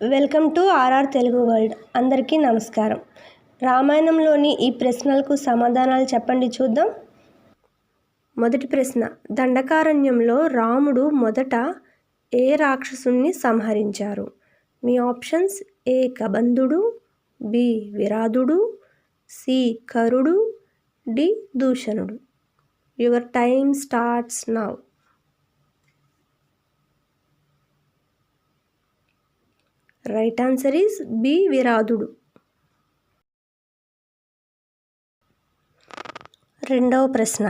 Welcome to RR Telugu world. అందరికీ నమస్కారం. రామాయణంలోని ఈ ప్రశ్నలకు సమాధానాలు చెప్పండి చూద్దాం. మొదటి ప్రశ్న, దండకారణ్యంలో రాముడు మొదట ఏ రాక్షసుణ్ణి సంహరించారు? మీ ఆప్షన్స్: ఏ కబంధుడు, బి విరాధుడు, సి కరుడు, డి దూషణుడు. Your time starts now. Right answer is B విరాధుడు. రెండవ ప్రశ్న,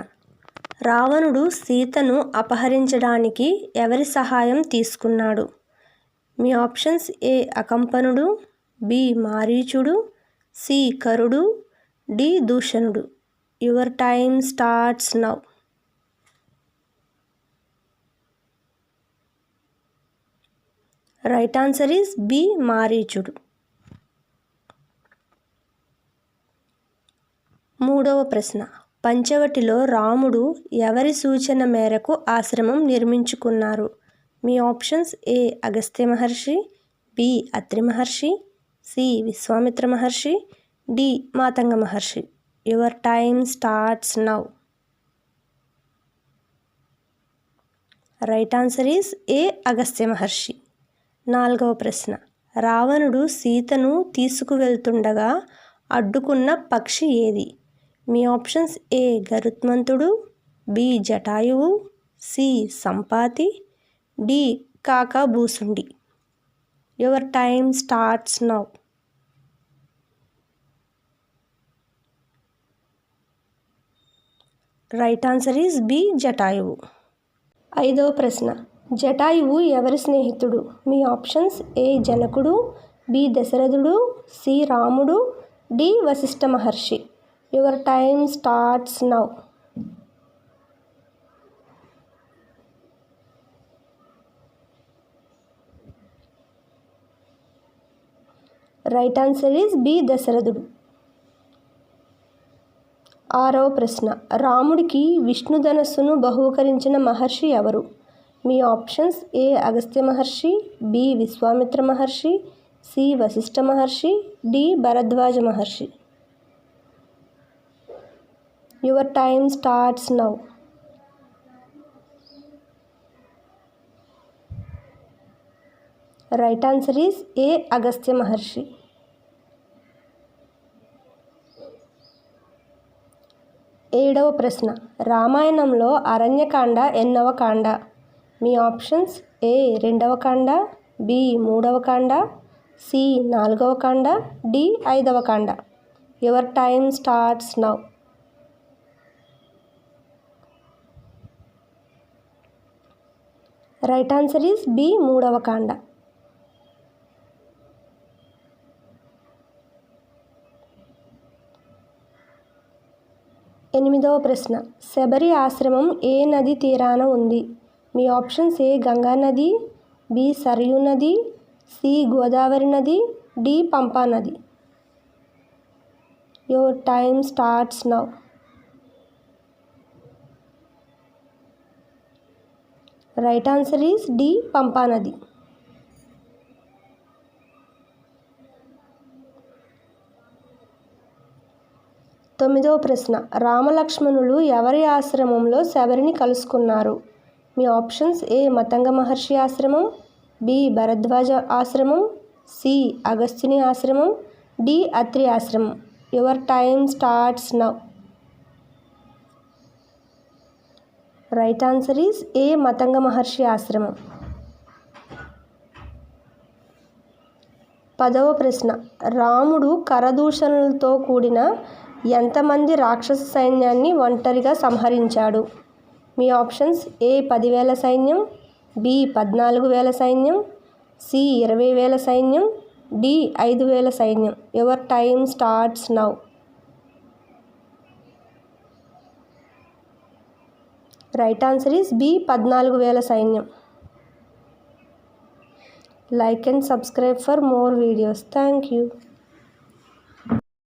రావణుడు సీతను అపహరించడానికి ఎవరి సహాయం తీసుకున్నాడు? మీ ఆప్షన్స్: ఏ అకంపనుడు, బి మారీచుడు, సి కరుడు, డి దూషణుడు. Your time starts now. Right answer is B మారీచుడు. మూడవ ప్రశ్న, పంచవటిలో రాముడు ఎవరి సూచన మేరకు ఆశ్రమం నిర్మించుకున్నారు? మీ options: A Agastya Maharshi, B Atri Maharshi, C Vishwamitra Maharshi, D Matanga Maharshi. Your time starts now. Right answer is A Agastya Maharshi. నాలుగవ ప్రశ్న, రావణుడు సీతను తీసుకువెళ్తుండగా అడ్డుకున్న పక్షి ఏది? మీ ఆప్షన్స్: ఏ గరుత్మంతుడు, బి జటాయువు, C Sampati, D Kakabhushundi. Your time starts now. Right answer is B జటాయువు. ఐదవ ప్రశ్న, జటాయువు ఎవరి స్నేహితుడు? మీ ఆప్షన్స్: ఏ జనకుడు, బి దశరథుడు, సి రాముడు, D Vashishtha Maharshi. Your time starts now. Right answer is B దశరథుడు. ఆరవ ప్రశ్న, రాముడికి విష్ణుధనస్సును బహూకరించిన మహర్షి ఎవరు? మీ options: A Agastya Maharshi, B Vishwamitra Maharshi, C Vashishtha Maharshi, D Bharadwaja Maharshi. Your time starts now. Right answer is A Agastya Maharshi. ఏడవ ప్రశ్న, రామాయణంలో అరణ్యకాండ ఎన్నవ కాండ? మీ ఆప్షన్స్: ఏ రెండవ కాండ, బి మూడవ కాండ, సి నాలుగవ కాండ, డి ఐదవ కాండ. Your time starts now. Right answer is B మూడవ కాండ. ఎనిమిదవ ప్రశ్న, శబరి ఆశ్రమం ఏ నది తీరాన ఉంది? మీ ఆప్షన్స్: ఏ గంగా నది, బి సరయూ నది, సి గోదావరి నది, డి పంపా నది. Your time starts now. Right answer is D Pampa నది. తొమ్మిదవ ప్రశ్న, రామలక్ష్మణులు ఎవరి ఆశ్రమంలో శబరిని కలుసుకున్నారు? మీ ఆప్షన్స్: ఏ మతంగ మహర్షి ఆశ్రమం, బి భరద్వాజ ఆశ్రమం, సి అగస్త్యుని ఆశ్రమం, డి అత్రి ఆశ్రమం. Your time starts now. Right answer is A Matanga Maharshi ఆశ్రమం. పదవ ప్రశ్న, రాముడు కరదూషణలతో కూడిన ఎంతమంది రాక్షస సైన్యాన్ని ఒంటరిగా సంహరించాడు? మీ ఆప్షన్స్: ఏ 10,000 సైన్యం, బి 14,000 సైన్యం, సి 20,000 సైన్యం, డి 5,000 సైన్యం. Your time starts now. Right answer is B 14,000 సైన్యం. Like and subscribe for more videos. Thank you.